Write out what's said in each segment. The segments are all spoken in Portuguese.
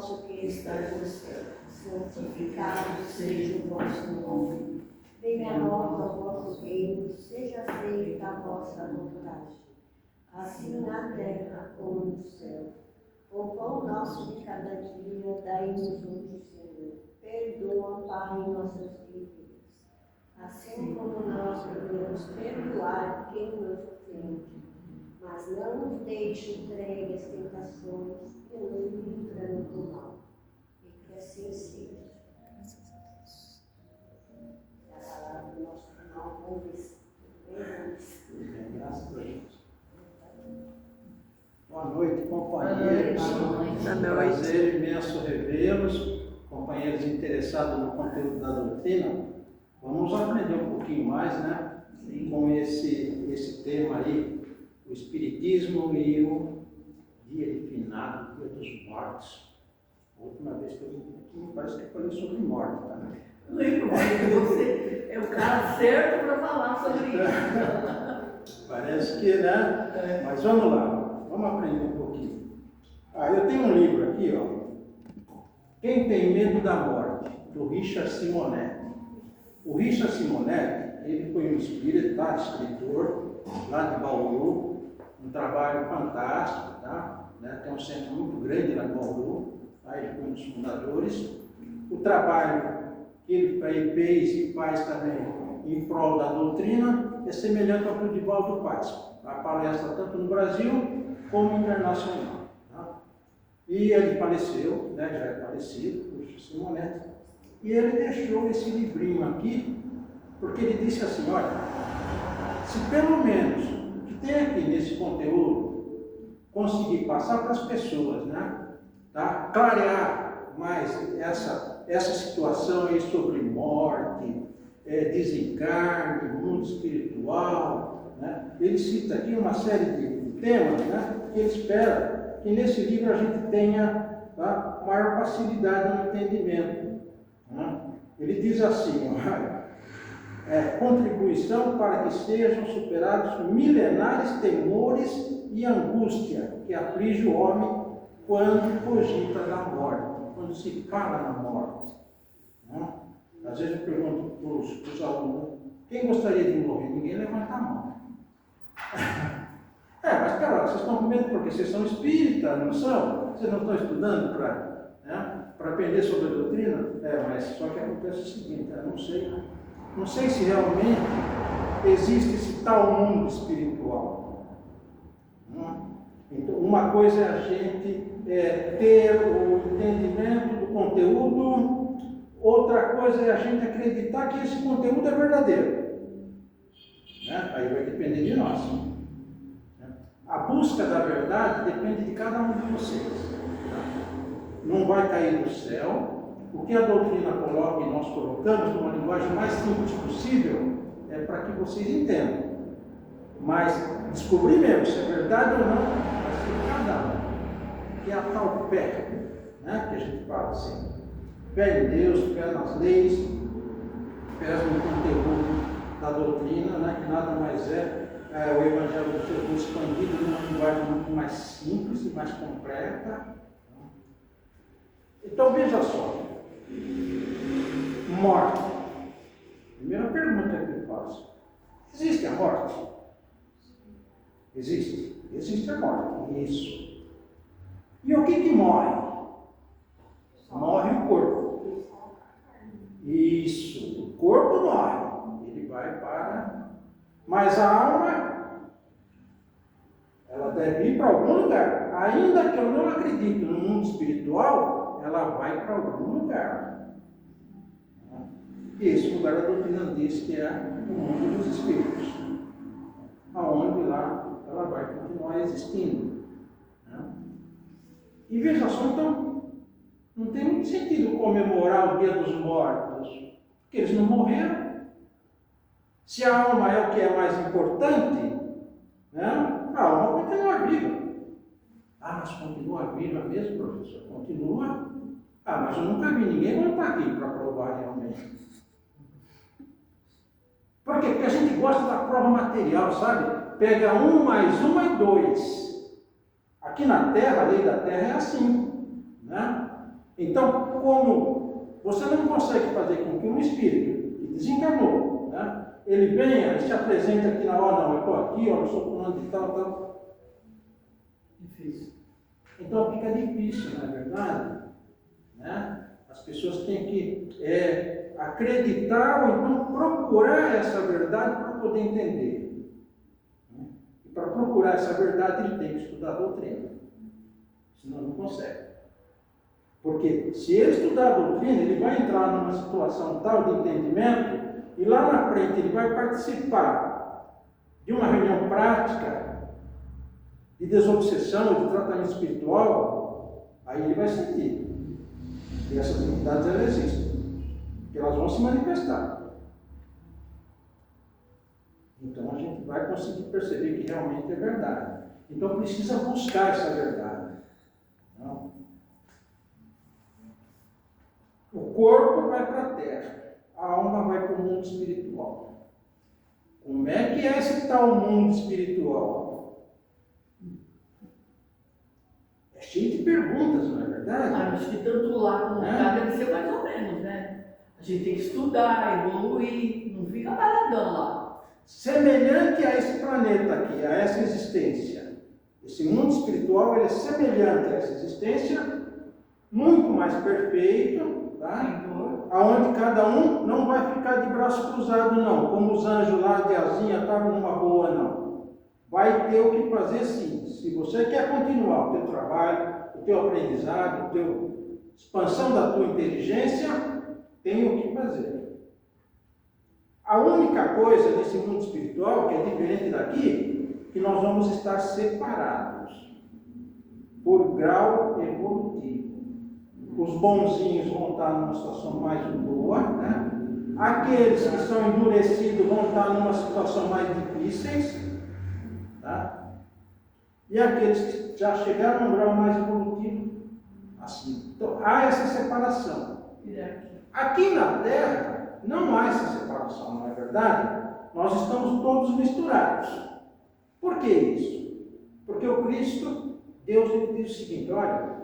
nosso que estás no céu, santificado seja o vosso nome. Venha a nós o vosso reino, seja feita a vossa vontade, assim na terra como no céu. O pão nosso de cada dia, dai-nos hoje, Senhor. Perdoa, Pai, nossas dívidas, assim como nós devemos perdoar quem nos ofende. Mas não nos deixe entregue às tentações e nos livra do mal. E que assim seja. A palavra do nosso canal, vamos ver. Graças a Deus. Boa noite, companheiros. Boa noite. Prazer imenso revê-los, companheiros interessados no conteúdo da doutrina. Vamos aprender um pouquinho mais, né? Com esse tema aí, o Espiritismo e o Dia de Finado, Dia dos Mortos. A última vez que eu vim aqui, parece que eu falei sobre morte, tá? Lembro, você é o cara certo para falar sobre isso. Parece que, né? Mas vamos lá, vamos aprender um pouquinho. Eu tenho um livro aqui, ó. Quem tem medo da morte, do Richard Simonetti. O Richard Simonetti, ele foi um espírita, escritor, lá de Bauru, um trabalho fantástico, tá? Tem um centro muito grande lá em Bauru, tá? Ele foi um dos fundadores. O trabalho que ele fez e faz também em prol da doutrina é semelhante ao que o Divaldo faz. A palestra tanto no Brasil como internacional. Tá? E ele faleceu, né? Já é falecido, o Richard Simonetti. E ele deixou esse livrinho aqui, porque ele disse assim, olha, se pelo menos o que tem aqui nesse conteúdo conseguir passar para as pessoas, né? Tá? Clarear mais essa situação aí sobre morte, desencarne, mundo espiritual, né? Ele cita aqui uma série de temas, né? Que ele espera que nesse livro a gente tenha, tá, maior facilidade no entendimento. Ele diz assim, contribuição para que sejam superados milenares temores e angústia que aflige o homem quando cogita da morte, quando se fala na morte. Às vezes eu pergunto para os alunos, quem gostaria de morrer? Ninguém levanta a mão. Mas espera lá, vocês estão com medo porque vocês são espíritas, não são? Vocês não estão estudando para aprender sobre a doutrina? Mas só que acontece o seguinte, eu não sei se realmente existe esse tal mundo espiritual. Então, uma coisa é a gente ter o entendimento do conteúdo, outra coisa é a gente acreditar que esse conteúdo é verdadeiro. Aí vai depender de nós. A busca da verdade depende de cada um de vocês. Não vai cair do céu. O que a doutrina coloca e nós colocamos numa linguagem mais simples possível é para que vocês entendam. Mas descobrir mesmo se é verdade ou não, vai ser cada um. Que é a tal fé, né? Que a gente fala assim. Fé em Deus, fé nas leis, fé no conteúdo da doutrina, né? Que nada mais é o Evangelho de Jesus expandido numa linguagem muito mais simples e mais completa. Então veja só, morte. Primeira pergunta que eu faço: existe a morte? Existe. Existe a morte. Isso. E o que morre? Morre o corpo. Isso. O corpo morre. Ele vai para. Mas a alma, ela deve ir para algum lugar. Ainda que eu não acredite no mundo espiritual, ela vai para algum lugar. E esse lugar a doutrina diz que é o mundo dos espíritos, aonde lá ela vai continuar existindo. E veja só, então, não tem muito sentido comemorar o Dia dos Mortos, porque eles não morreram. Se a alma é o que é mais importante, né, a alma continua viva. Mas continua viva mesmo, professor? Continua? Mas eu nunca vi ninguém voltar aqui para provar realmente. Por quê? Porque a gente gosta da prova material, sabe? Pega 1 mais 1 é 2. Aqui na Terra, a lei da Terra é assim, né? Então, como você não consegue fazer com que um espírito que desencarnou, né, ele venha e se apresente aqui na hora, não, eu estou aqui, ó, eu sou fulano de tal, tal. Difícil. Então fica difícil, não é verdade? Né? As pessoas têm que acreditar ou então procurar essa verdade para poder entender. E para procurar essa verdade, ele tem que estudar a doutrina. Senão não consegue. Porque se ele estudar a doutrina, ele vai entrar numa situação tal de entendimento, e lá na frente ele vai participar de uma reunião prática de desobsessão, de tratamento espiritual, aí ele vai sentir que essas entidades elas existem, que elas vão se manifestar. Então a gente vai conseguir perceber que realmente é verdade. Então precisa buscar essa verdade. Não? O corpo vai para a terra, a alma vai para o mundo espiritual. Como é que é esse tal mundo espiritual? É cheio de perguntas, não é verdade? Acho que tanto lá como cá deve ser mais ou menos, né? A gente tem que estudar, evoluir, não fica paradão lá. Semelhante a esse planeta aqui, a essa existência. Esse mundo espiritual ele é semelhante a essa existência, muito mais perfeito, tá? Aonde cada um não vai ficar de braço cruzado, não, como os anjos lá de asinha estavam numa boa, não. Vai ter o que fazer sim. Se você quer continuar o teu trabalho, o teu aprendizado, a expansão da tua inteligência, tem o que fazer. A única coisa nesse mundo espiritual, que é diferente daqui, que nós vamos estar separados por grau evolutivo. Os bonzinhos vão estar numa situação mais boa, né? Aqueles que são endurecidos vão estar numa situação mais difíceis, tá? E aqueles que já chegaram a um grau mais evolutivo, assim. Então, há essa separação. Aqui na Terra, não há essa separação, não é verdade? Nós estamos todos misturados. Por que isso? Porque o Cristo, Deus, ele diz o seguinte, olha,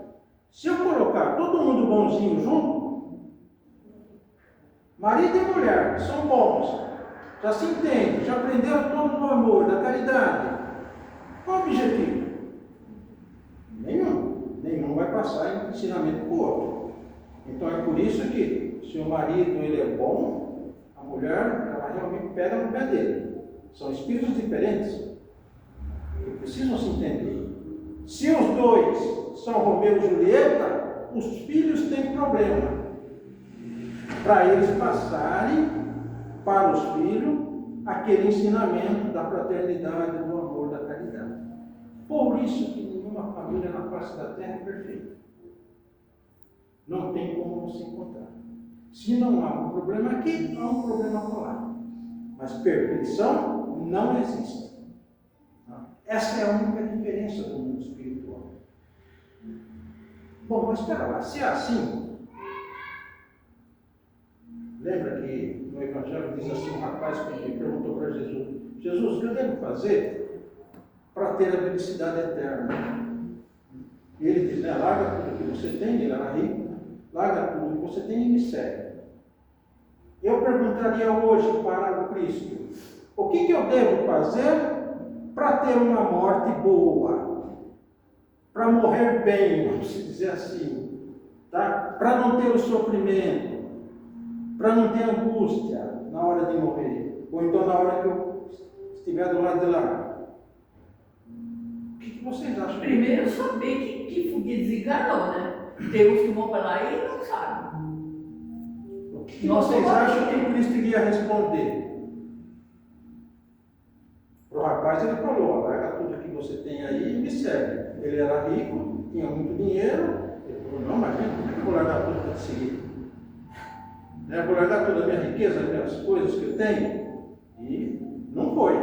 se eu colocar todo mundo bonzinho junto, marido e mulher, que são bons, já se entendem, já aprenderam todo o amor, da caridade, qual o objetivo? Nenhum. Nenhum vai passar em ensinamento para o outro. Então é por isso que, se o marido ele é bom, a mulher ela realmente pega no pé dele. São espíritos diferentes que precisam se entender. Se os dois são Romeu e Julieta, os filhos têm problema. Para eles passarem para os filhos aquele ensinamento da fraternidade, do amor, da caridade. Por isso que nenhuma família na face da terra é perfeita. Não tem como se encontrar. Se não há um problema aqui, há um problema lá. Mas perfeição não existe. Essa é a única diferença do mundo espiritual. Bom, mas espera lá, se é assim, lembra que no Evangelho diz assim, um rapaz que perguntou para Jesus, Jesus, o que eu devo fazer para ter a felicidade eterna? E ele diz, né, larga tudo que você tem, ele era rico, né? Larga tudo que você tem e me segue. Eu perguntaria hoje para o Cristo, o que eu devo fazer para ter uma morte boa, para morrer bem, vamos dizer assim, tá? Para não ter o sofrimento, para não ter angústia na hora de morrer, ou então na hora que eu estiver do lado de lá. O que vocês acham? Primeiro saber que desencarnou, né? Tem uns que vão para lá e não sabem. O que vocês acham que o Cristo iria responder? Para o rapaz ele falou, larga tudo que você tem aí e me segue. Ele era rico, tinha muito dinheiro, ele falou, não, mas como é que eu vou largar tudo para te seguir? Eu vou largar toda a minha riqueza, as minhas coisas que eu tenho? E não foi.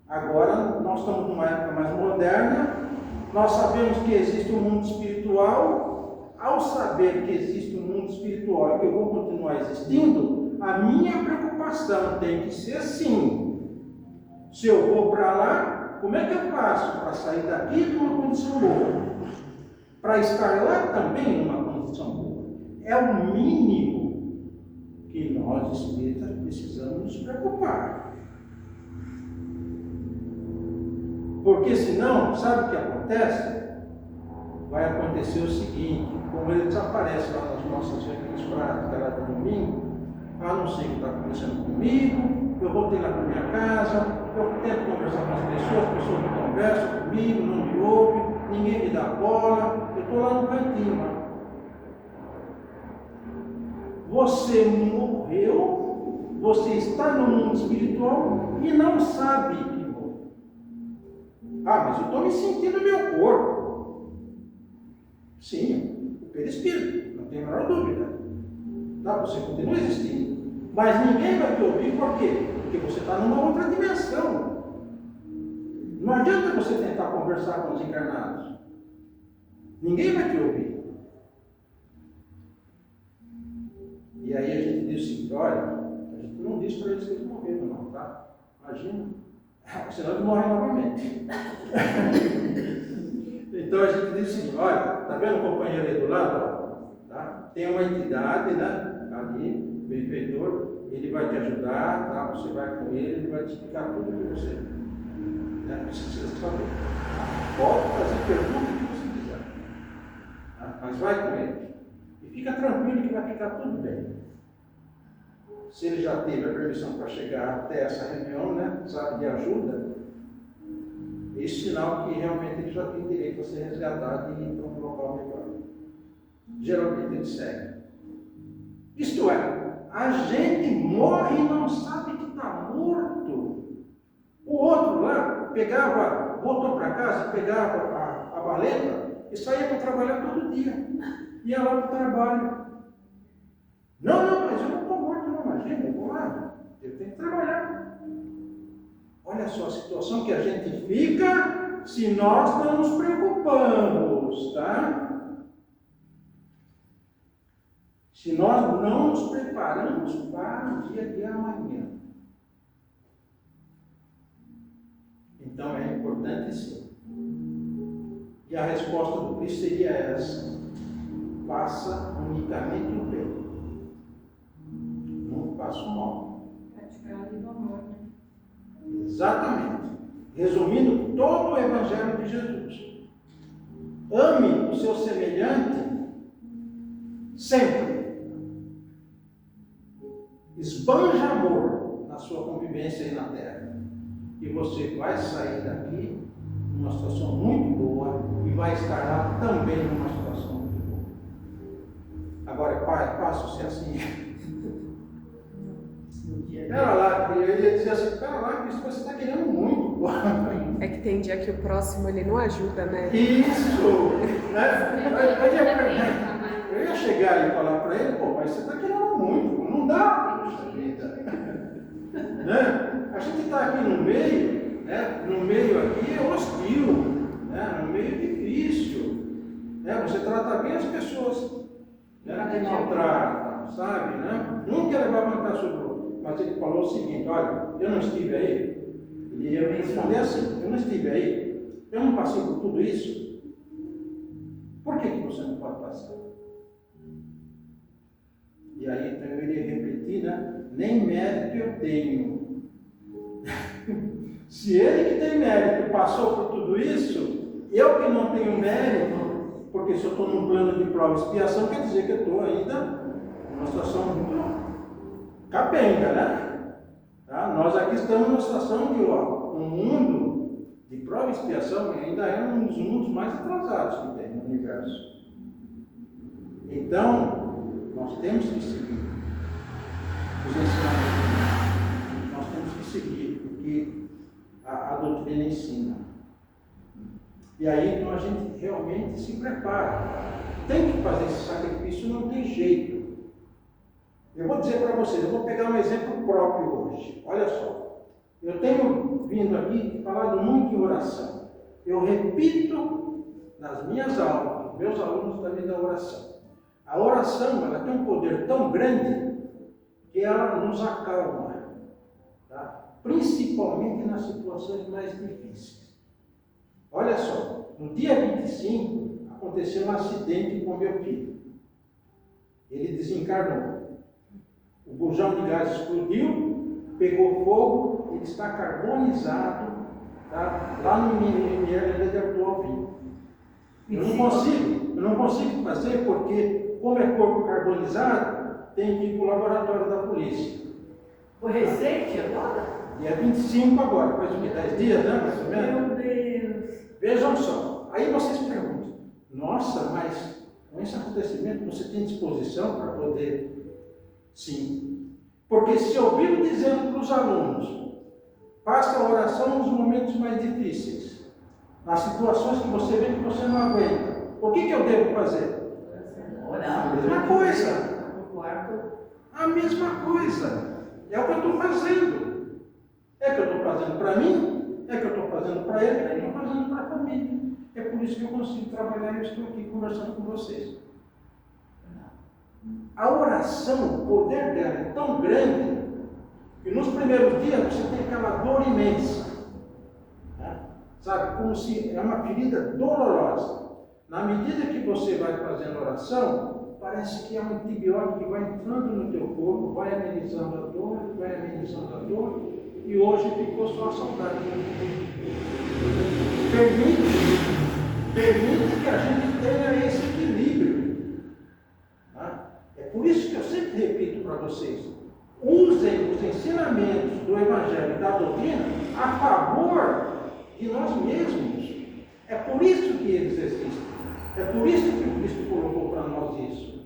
Agora nós estamos numa época mais moderna, nós sabemos que existe um mundo espiritual. Ao saber que existe um mundo espiritual e que eu vou continuar existindo, a minha preocupação tem que ser assim. Se eu vou para lá, como é que eu faço para sair daqui numa condição boa? Para estar lá também numa condição condição boa. É o mínimo que nós espíritas precisamos nos preocupar. Porque senão, sabe o que acontece? Vai acontecer o seguinte, como ele desaparece lá nas nossas reuniões práticas lá do domingo, não sei o que está acontecendo comigo, eu voltei lá para minha casa, eu tento conversar com as pessoas não conversam comigo, não me ouvem, ninguém me dá bola, eu estou lá no cantinho lá. Você morreu, você está no mundo espiritual e não sabe que morreu. Mas eu estou me sentindo no meu corpo. Sim, o perispírito, não tem a menor dúvida. Tá? Você continua existindo. Mas ninguém vai te ouvir, por quê? Porque você está numa outra dimensão. Não adianta você tentar conversar com os encarnados. Ninguém vai te ouvir. E aí a gente diz assim, olha, a gente não diz para eles que eles morreram não, tá? Imagina. Senão eles morrem novamente. Então a gente diz assim, olha, tá vendo o companheiro aí do lado? Tá? Tem uma entidade, né? Ali, benfeitor, ele vai te ajudar, tá? Você vai com ele vai te explicar tudo o que você precisa saber. Pode fazer pergunta o que você quiser. Tá? Mas vai com ele. E fica tranquilo que vai ficar tudo bem. Se ele já teve a permissão para chegar até essa reunião, né? Sabe, de ajuda, esse sinal que realmente ele já tem direito a ser resgatado e ir para um local melhor. Geralmente ele segue. Isto é, a gente morre e não sabe que está morto. O outro lá pegava, voltou para casa, pegava a baleta e saía para trabalhar todo dia. Ia lá para o trabalho. Não, mas eu não estou morto, não, imagina, eu vou lá. Eu tenho que trabalhar. Olha só a situação que a gente fica se nós não nos preocupamos, tá? Se nós não nos preparamos para o dia de amanhã. Então é importante sim. E a resposta do Cristo seria essa: faça unicamente o bem. Não faça o mal. Praticar a lei do amor, né? Exatamente. Resumindo todo o Evangelho de Jesus. Ame o seu semelhante sempre. Esbanja amor na sua convivência aí na Terra. E você vai sair daqui numa situação muito boa e vai estar lá também numa situação muito boa. Agora é fácil ser assim. Espera lá, eu ia dizer assim, espera lá, que isso você está querendo muito. É que tem dia que o próximo ele não ajuda, né? Isso! Eu ia chegar e falar para ele, mas você está querendo muito, não dá, puxa vida. Né? A gente está aqui no meio, né? No meio aqui é hostil, né? No meio é difícil. Né? Você trata bem as pessoas, né? Que maltratam, sabe? Né? Não quer levar vantagem sobre o outro. Mas ele falou o seguinte, olha, eu não estive aí. Ele ia responder assim, eu não estive aí, eu não passei por tudo isso. Por que você não pode passar? E aí então eu iria repetir, né? Nem mérito eu tenho. Se ele que tem mérito passou por tudo isso, eu que não tenho mérito, porque se eu estou num plano de prova e expiação, quer dizer que eu estou ainda numa situação muito capenga, né? Tá? Nós aqui estamos numa situação de um mundo de prova e expiação, que ainda é um dos mundos mais atrasados que tem no universo. Então, nós temos que seguir os ensinamentos. Nós temos que seguir o que a doutrina ensina. E aí, então, a gente realmente se prepara. Tem que fazer esse sacrifício, não tem jeito. Eu vou dizer para vocês, eu vou pegar um exemplo próprio hoje. Olha só. Eu tenho vindo aqui falado muito em oração. Eu repito nas minhas aulas, meus alunos também da oração. A oração, ela tem um poder tão grande que ela nos acalma, tá? Principalmente nas situações mais difíceis. Olha só, no dia 25 aconteceu um acidente com meu filho. Ele desencarnou. O bujão de gás explodiu, pegou fogo, ele está carbonizado, tá? Lá no IML do Alvim. Eu não consigo fazer porque, como é corpo carbonizado, tem que ir para o laboratório da polícia. Foi recente agora? Dia 25 agora, faz o que? 10 dias, né? Mais ou menos? Meu Deus. Vejam só, aí vocês perguntam, nossa, mas com esse acontecimento você tem disposição para poder? Sim. Porque se eu vivo dizendo para os alunos, faça a oração nos momentos mais difíceis, nas situações que você vê que você não aguenta, o que eu devo fazer? Orar. A mesma coisa. No quarto. A mesma coisa. É o que eu estou fazendo. É o que eu estou fazendo para mim, é o que eu estou fazendo para ele, é o que eu estou fazendo para a família. É por isso que eu consigo trabalhar e eu estou aqui conversando com vocês. A oração, o poder dela é tão grande que nos primeiros dias você tem aquela dor imensa. Né? Sabe? Como se é uma ferida dolorosa. Na medida que você vai fazendo oração, parece que é um antibiótico que vai entrando no teu corpo, vai amenizando a dor, e hoje ficou só a saudade. Permite que a gente tenha esse equilíbrio. Tá? É por isso que eu sempre repito para vocês, usem os ensinamentos do Evangelho e da doutrina a favor de nós mesmos. É por isso que eles existem. É por isso que o Cristo colocou para nós isso.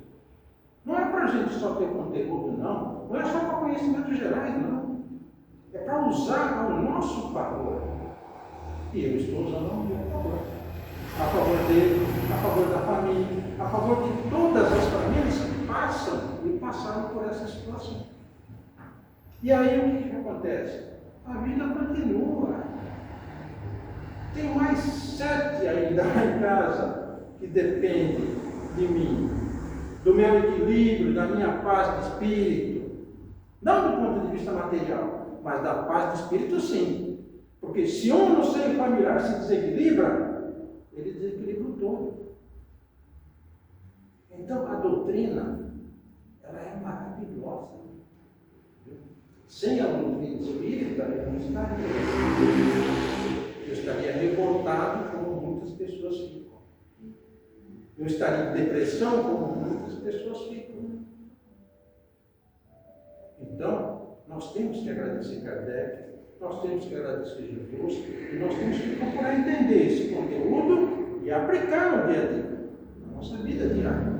Não é para a gente só ter conteúdo, não. Não é só para conhecimentos gerais, não. É para usar ao nosso favor. E eu estou usando ao meu favor. A favor dele, a favor da família, a favor de todas as famílias que passam e passaram por essa situação. E aí o que acontece? A vida continua. Tem mais 7 ainda lá em casa que dependem de mim, do meu equilíbrio, da minha paz de espírito. Não do ponto de vista material, mas da paz de espírito, sim. Porque se um no seio familiar se desequilibra, ele desequilibra o todo. Então a doutrina, ela é maravilhosa. Sem a doutrina espírita, eu não estaria. Eu estaria revoltado, como muitas pessoas ficam. Eu estaria em depressão, como muitas pessoas ficam. Então, nós temos que agradecer Kardec, nós temos que agradecer Jesus, e nós temos que procurar entender esse conteúdo e aplicar no dia a dia, na nossa vida diária,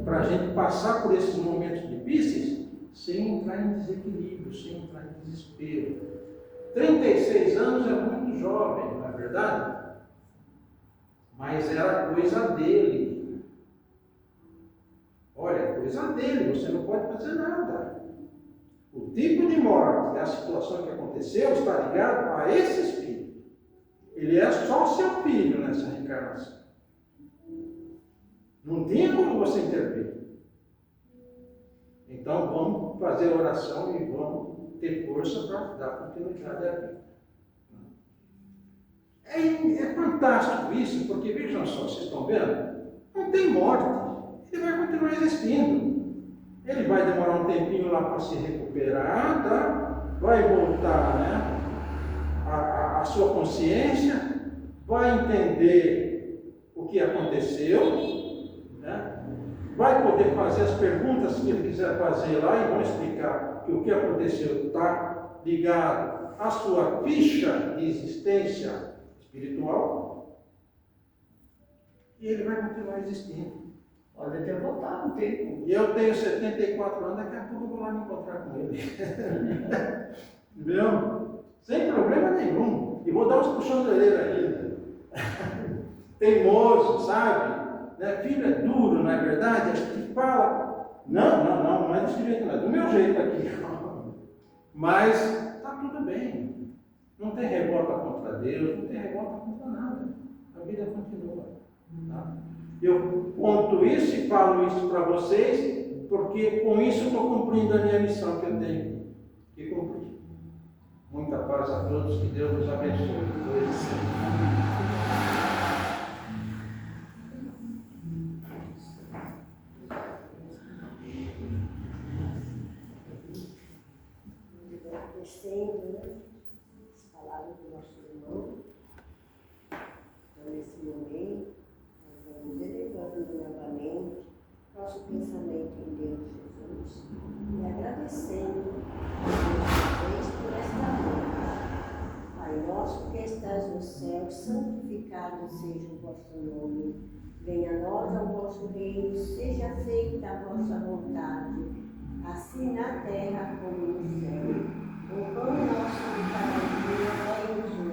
para a gente passar por esses momentos difíceis sem entrar em desequilíbrio, sem entrar em desespero. 36 anos é muito jovem, não é verdade? Mas era coisa dele. Olha, é coisa dele, você não pode fazer nada. O tipo de morte, a situação que aconteceu, está ligado a esse espírito. Ele é só seu filho nessa reencarnação. Não tinha como você intervir. Então vamos fazer oração e vamos ter força para dar continuidade à vida. É fantástico isso, porque vejam só, vocês estão vendo? Não tem morte, ele vai continuar existindo. Ele vai demorar um tempinho lá para se recuperar, tá? Vai voltar, né, a sua consciência, vai entender o que aconteceu, né? Vai poder fazer as perguntas que ele quiser fazer lá e vão explicar que o que aconteceu está ligado à sua ficha de existência espiritual e ele vai continuar existindo. Pode ter voltado um tempo. E eu tenho 74 anos, daqui a pouco eu vou lá me encontrar com ele. Entendeu? Sem problema nenhum. E vou dar uns puxões de orelha ainda. Teimoso, sabe? Né? Filho é duro, não é verdade? A gente fala. Não é desse jeito, não é do meu jeito aqui. Mas está tudo bem. Não tem revolta contra Deus, não tem revolta contra nada. A vida continua. Tá? Eu conto isso e falo isso para vocês, porque com isso eu estou cumprindo a minha missão que eu tenho que cumprir. Muita paz a todos, que Deus nos abençoe. agradecendo a Deus por esta noite. Pai nosso que estás no céu, santificado seja o vosso nome. Venha a nós ao vosso reino, seja feita a vossa vontade, assim na terra como no céu. O pão nosso de cada dia dai-nos hoje.